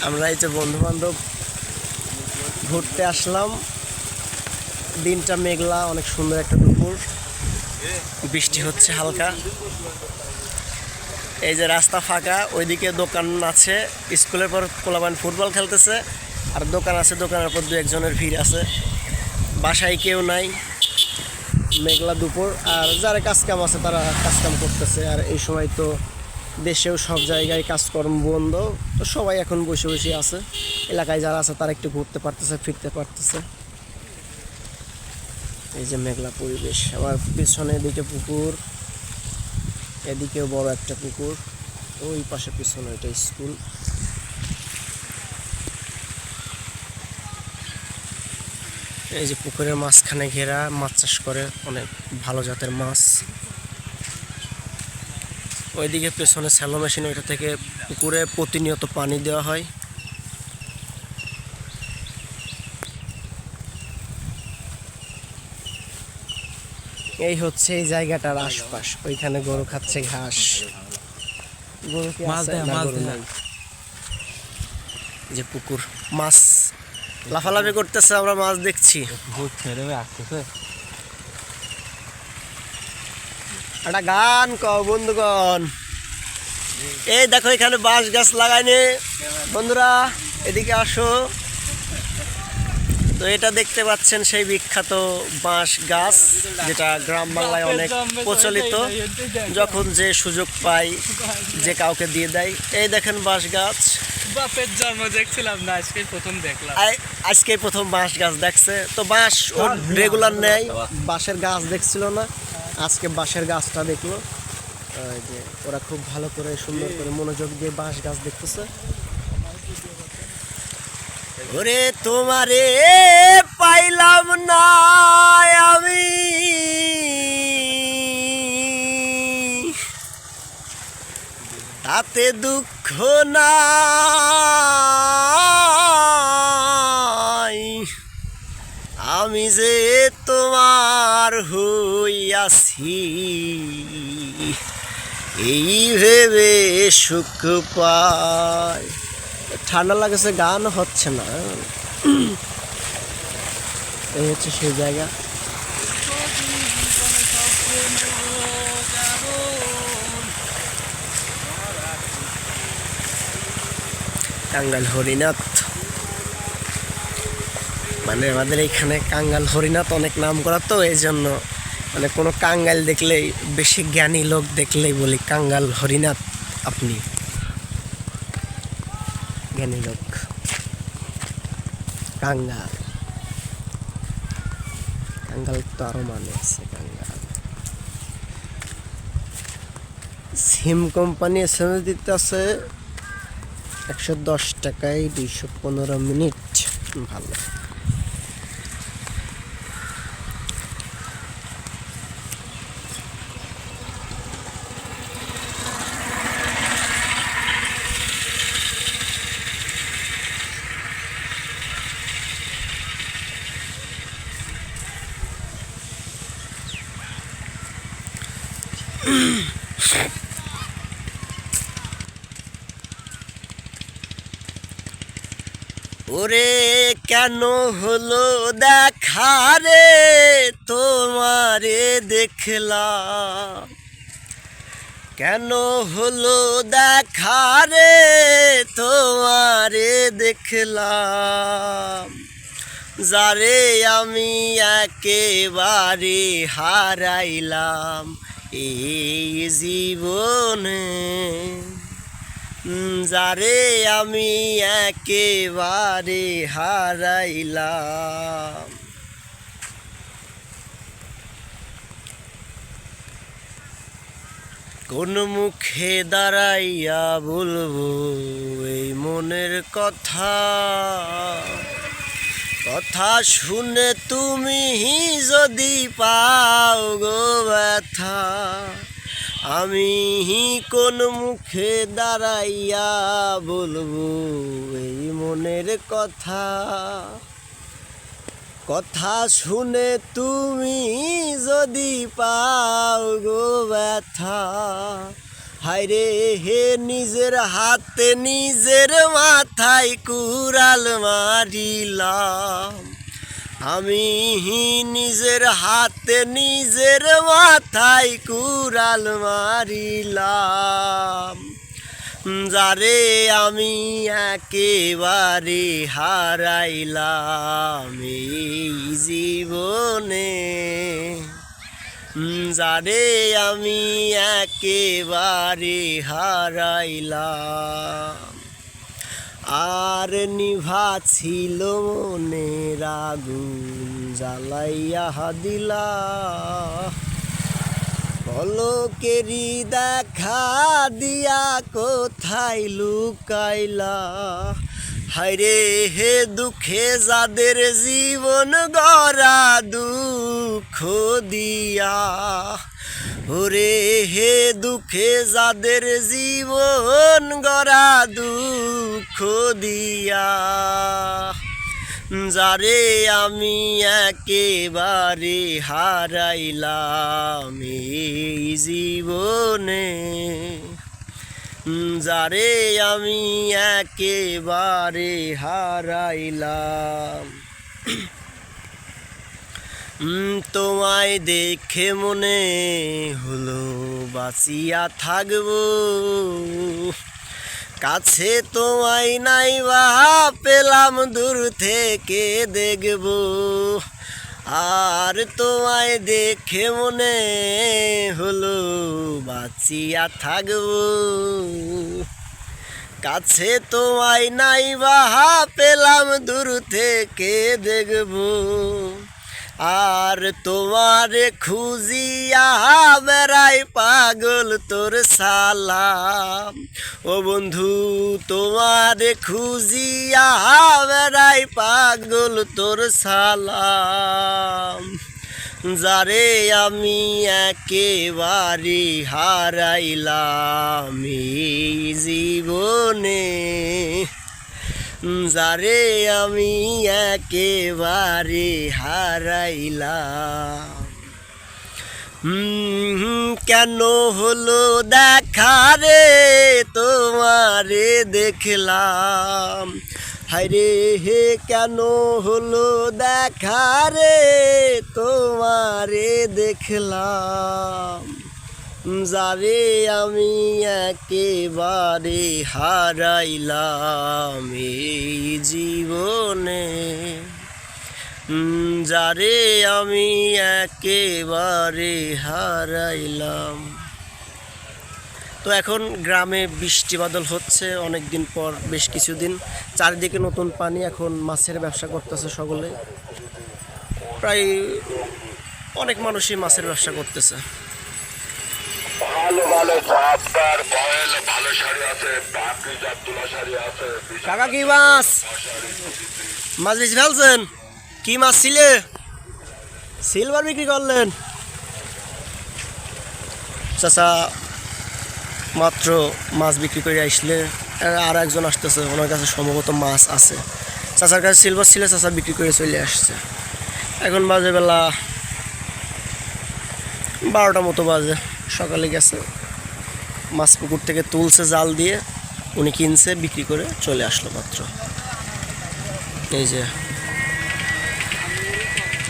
আমরা এই যে বন্ধু বান্ধব ঘুরতে আসলাম। দিনটা মেঘলা, অনেক সুন্দর একটা দুপুর, বৃষ্টি হচ্ছে হালকা। এই যে রাস্তা ফাঁকা, ওইদিকে দোকান আছে, স্কুলের পর পোলাপান ফুটবল খেলতেছে, আর দোকান আছে, দোকানের পর দু একজনের ভিড় আছে। বাসায় কেউ নাই, মেঘলা দুপুর। আর যারা কাজকাম আছে তারা কাজকাম করতেছে। আর এই সময় তো দেশেও সব জায়গায় কাজকর্ম বন্ধ, তো সবাই এখন বসে বসে আছে। এলাকায় যারা আছে তারা একটু ঘুরতে পারতেছে, ফিরতে পারতেছে। এই যে মেঘলা পরিবেশ। আমার পিছনে এদিকে পুকুর, এদিকেও বড় একটা পুকুর, ওই পাশে পিছনে এটা স্কুল। এই যে পুকুরের মাঝখানে ঘেরা, মাছ চাষ করে, অনেক ভালো জাতের মাছ। ওইদিকে পেছনে স্যালো মেশিন, ওইটা থেকে পুকুরে প্রতিনিয়ত পানি দেওয়া হয়। এই হচ্ছে এই জায়গাটার আশপাশ। ওইখানে গরু খাচ্ছে ঘাস। গরু কি আছে? না, গরু নাই। যে পুকুর, মাছ লাফালাফি করতেছে, আমরা মাছ দেখছি। একটা গান কও বন্ধুগণ। এই দেখো এখানে বাঁশ গাছ লাগাইনি বন্ধুরা, এদিকে আসো। তো এটা দেখতে পাচ্ছেন সেই বিখ্যাত বাঁশ গাছ, যেটা গ্রাম বাংলায় অনেক প্রচলিত। যখন যে সুযোগ পাই যে কাউকে দিয়ে দেয়। এই দেখেন বাঁশ গাছ। বাপের জন্ম দেখছিলাম না, আজকে প্রথম দেখলাম। আজকে প্রথম বাঁশ গাছ দেখছে। তো বাঁশ ওর রেগুলার নেয়, বাঁশের গাছ দেখছিল না, আজকে বাঁশের গাছটা দেখলো। যে ওরা খুব ভালো করে সুন্দর করে মনোযোগ দিয়ে বাঁশ গাছ দেখতেছে। ওরে তোমারে পাইলাম না আমি, তাতে দুঃখ নাই, আমি যে তোমার হইয়াছি, এই ভেবে সুখ পাই। ঠান্ডা লাগছে, গান হচ্ছে না। এই হচ্ছে সেই জায়গা। কাঙ্গাল হরিনাথ, মানে আমাদের এইখানে কাঙ্গাল হরিনাথ অনেক নাম করা, তো এই জন্য মানে কোনো কাঙ্গাল দেখলেই, বেশি জ্ঞানী লোক দেখলেই বলি কাঙ্গাল হরিনাথ আপনি জ্ঞানী লোক। কাঙ্গাল, কাঙ্গাল তো আরো মানে আছে। কাঙ্গাল সিম কোম্পানি এসএমএস দিতে আছে 110 টাকায় 215 মিনিট। ভালো। ওরে কেন হলো দেখা রে, তোমারে দেখলাম, কেন হলো দেখা রে, তোমারে দেখলাম, যারে আমি একেবারে হারাইলাম এই জীবনে, যারে আমি একেবারে হারাইলাম। কোন মুখে দাঁড়াইয়া বলবো এই মনের কথা, কথা শুনে তুমি যদি পাও গো ব্যথা, আমি কোন মুখে দাঁড়াইয়া বলবো এই মনের কথা, কথা শুনে তুমি যদি পাও গো ব্যথা, হায়রে হে নিজের হাত হাতে নিজের মাথায় কুড়াল মারিলাম, আমি নিজের হাতে নিজের মাথায় কুড়াল মারিলাম, যারে আমি একেবারে হারাইলাম এই জীবনে, যারে আমি একেবারে হারাইলাম। আর নিভা ছিল মনের আগুন জ্বালাইয়া দিলা, পলকেরি দেখা দিয়া কোথায় লুকাইলা, হায়রে হে দুঃখে যাদের জীবন গড়া দুঃখ দিয়া, ওরে হে দুঃখে যাদের জীবন গড়া দুঃখ দিয়া, যারে আমি একেবারে হারাইলাম এই জীবনে, যারে আমি একেবারে হারাইলাম। তোমায় দেখে মনে হলো বাঁচিয়া থাকবো, কাছে তোমায় নাই বা পেলাম দূর থেকে দেখব, আর তোমায় দেখে মনে হলো বাঁচিয়া থাকবো, কাছে তোমায় নাই বা পেলাম দূর থেকে দেখব, আর তোমারে খুঁজিয়া বেড়াই পাগল তোর সালাম, ও বন্ধু তোমারে খুঁজিয়া বেড়াই পাগল তোর সালাম, যারে আমি একেবারে হারাইলাম এই জীবনে, যারে আমি একেবারে হারাইলাম। কেন হলো দেখা রে তোমারে দেখলাম, হায়রে হে কেন হলো দেখা রে তোমারে দেখলাম, যারে আমি একেবারে হারাইলাম এই জীবনে, যারে আমি একেবারে হারাইলাম। তো এখন গ্রামে বৃষ্টি বাদল হচ্ছে অনেক দিন পর, বেশ কিছুদিন, চারিদিকে নতুন পানি, এখন মাছের ব্যবসা করতেছে সকলে, প্রায় অনেক মানুষই মাছের ব্যবসা করতেছে। ভালো ভালো আপনার বয়েল ভালো শাড়ি আছে, বাকি জাতুলা শাড়ি আছে। কাকা কি মাছ মাছ বেশি ফেলছেন? কি মাছ ছিলে? সিলভার বিক্রি করলেন? চাচা মাত্র মাছ বিক্রি করে আসলে, আর একজন আসতেছে, ওনার কাছে সম্ভবত মাছ আছে। চাচার কাছে সিলভার ছিল, চাচা বিক্রি করে চলে আসছে। এখন বাজে বেলা 12টা মতো বাজে। সকালে গেছে, মাছ পুকুর থেকে তুলছে জাল দিয়ে, উনি কিনছে, বিক্রি করে চলে আসলো মাত্র। এই যে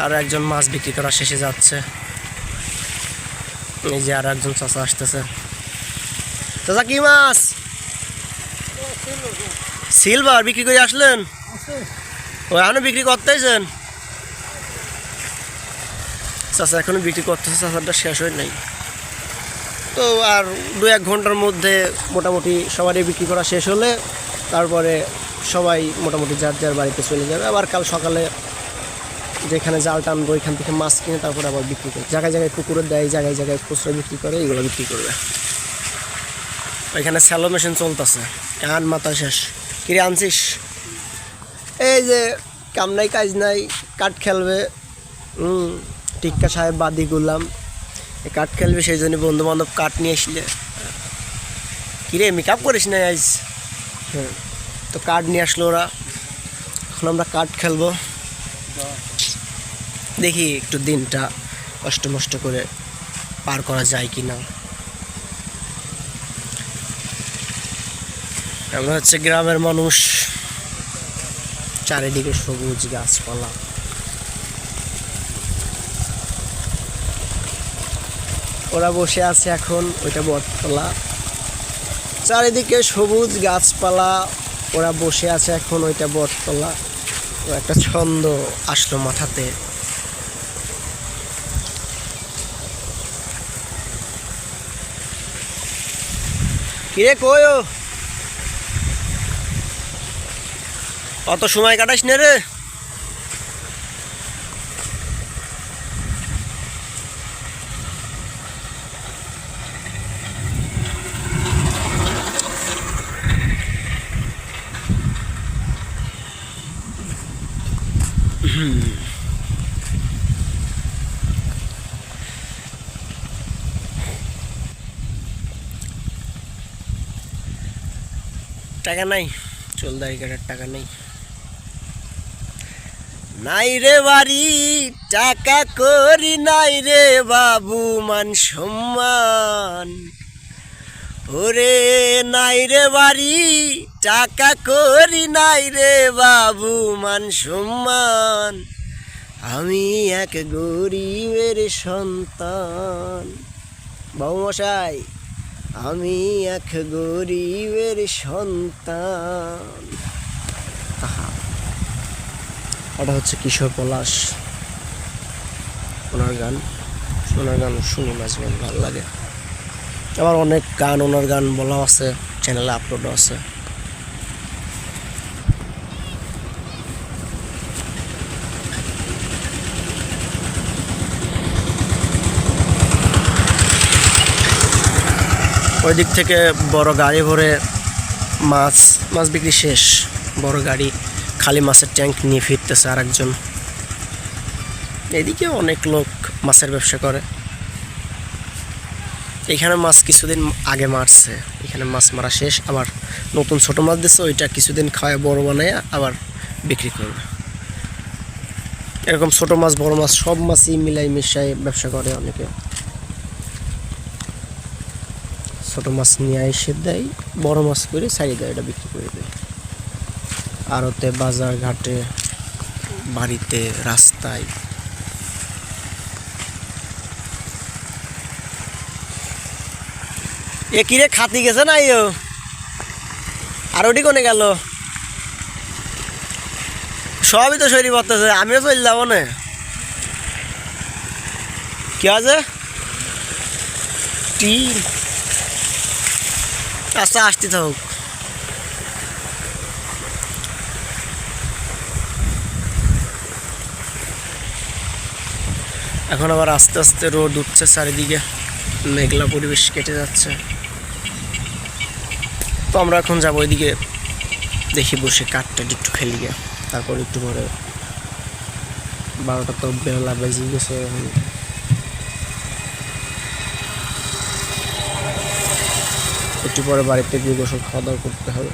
আর একজন মাছ বিক্রি করা শেষে যাচ্ছে, এই যে আর একজন চাচা আসতেছে। চাচা কি মাছ? সিলভার বিক্রি করে আসলেন? ও এখনো বিক্রি করতেছেন? চাচা এখনো বিক্রি করতেছে, চাচারটা শেষ হয় নাই। তো আর 2-1 ঘন্টার মধ্যে মোটামুটি সবারই বিক্রি করা শেষ হলে তারপরে সবাই মোটামুটি যার যার বাড়িতে চলে যাবে। আবার কাল সকালে যেখানে জাল টানবো ওইখান থেকে মাছ কিনে তারপরে আবার বিক্রি করে, জায়গায় জায়গায় পুকুরে দেয়, জায়গায় জায়গায় খুচরা বিক্রি করে, এগুলো বিক্রি করবে। ওইখানে স্যালো মেশিন চলতেছে, কান মাথা শেষ। কিরে আনছিস? এই যে কাম নাই কাজ নাই, কাঠ খেলবে। টিক্কা সাহেব বাদি গুলাম কাঠ খেলবে, সেই জন্য বন্ধু বান্ধব কাঠ নিয়ে আসলে। কিরে মেকআপ করিস না আজ? হ্যাঁ, তো কাঠ নিয়ে আসলো ওরা, এখন আমরা কাঠ খেলবো। দেখি একটু দিনটা কষ্ট মষ্ট করে পার করা যায় কি না। আমরা হচ্ছে গ্রামের মানুষ, চারিদিকে সবুজ গাছপালা। ওরা বসে আছে এখন, ওইটা বটতলা, চারিদিকে সবুজ গাছপালা। ওরা বসে আছে এখন, ওইটা বটতলা। একটা ছন্দ আসলো মাথাতে। কিরে কই অত সময় কাটাস না রে? টাকা নাই, চুল দাড়ি কাটার টাকা নেই। নাই রে বাড়ি টাকা করি, নাই রে বাবু মান সম্মান। ওরে নাই রে বাড়ি টাকা করি, নাই রে বাবু মান সম্মান। আমি এক গরিবের সন্তান। বাবু মশাই, আমি এক গরিবের সন্তান। ওটা হচ্ছে কিশোর পলাশ, ওনার গান শুনি মাঝে মাঝে, ভালো লাগে। আবার অনেক গান, ওনার গান বলা আছে, চ্যানেলে আপলোড আছে। ওই দিক থেকে বড় গাড়ি ভরে মাছ বিক্রি শেষ। বড় গাড়ি খালি মাছের ট্যাঙ্ক নিয়ে ফিরতেছে আরেকজন। এদিকে অনেক লোক মাছের ব্যবসা করে। এখানে মাছ কিছুদিন আগে মারছে, এখানে মাছ মারা শেষ, আবার নতুন ছোট মাছ দিচ্ছে, ওইটা কিছুদিন খাওয়ায় বড় বানায় আবার বিক্রি করবে। এরকম ছোট মাছ বড় মাছ সব মাছই মিলাই মিশাই ব্যবসা করে অনেকে। ছোট মাছ নিয়ে এসে দেয়, বড় মাছ করে সাইডে দেয়, এটা বিক্রি করে দেয়। আড়তে, বাজার ঘাটে, বাড়িতে, রাস্তায়। এ কিরে খাতি গেছে না ইয়ো? আর ওটি কোনে গেল? সবই তো শরীর পড়তেছে, আমিও চলে যাবো না। কি আছে? টিন। আচ্ছা, আসতে থাকুক। এখন আবার আস্তে আস্তে রোদ উঠছে, চারিদিকে মেঘলা পরিবেশ কেটে যাচ্ছে। তো আমরা এখন যাবো ওইদিকে, দেখি বসে কাঠটা একটু খেলি গে, তারপর একটু পরে 12টা তো বেলা বেজে গেছে। এখন একটু পরে বাড়িতে গিয়ে গোসল খাওয়া দাওয়া করতে হবে।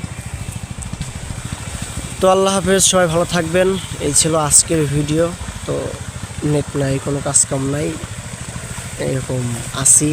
তো আল্লাহ হাফেজ, সবাই ভালো থাকবেন। এই ছিল আজকের ভিডিও। তো নেট নাই, কোনো কাজ কাম নাই, এরকম আসি।